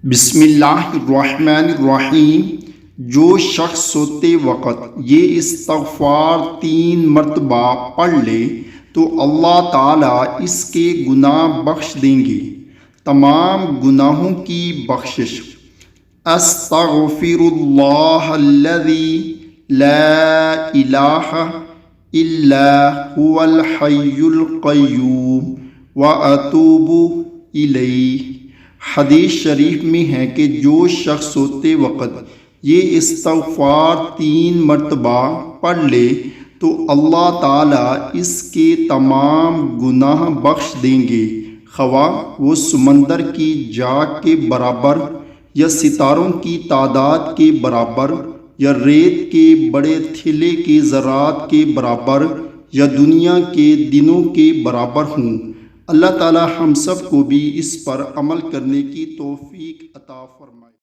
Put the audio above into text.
بسم اللہ الرحمن الرحیم۔ جو شخص سوتے وقت یہ استغفار 3 مرتبہ پڑھ لے تو اللہ تعالیٰ اس کے گناہ بخش دیں گے، تمام گناہوں کی بخشش۔ استغفر اللہ الذی لا الہ الا هو الحی القیوم واتوب الیہ۔ حدیث شریف میں ہے کہ جو شخص سوتے وقت یہ استغفار 3 مرتبہ پڑھ لے تو اللہ تعالیٰ اس کے تمام گناہ بخش دیں گے، خواہ وہ سمندر کی جاگ کے برابر یا ستاروں کی تعداد کے برابر یا ریت کے بڑے تھیلے کے ذرات کے برابر یا دنیا کے دنوں کے برابر ہوں۔ اللہ تعالی ہم سب کو بھی اس پر عمل کرنے کی توفیق عطا فرمائے۔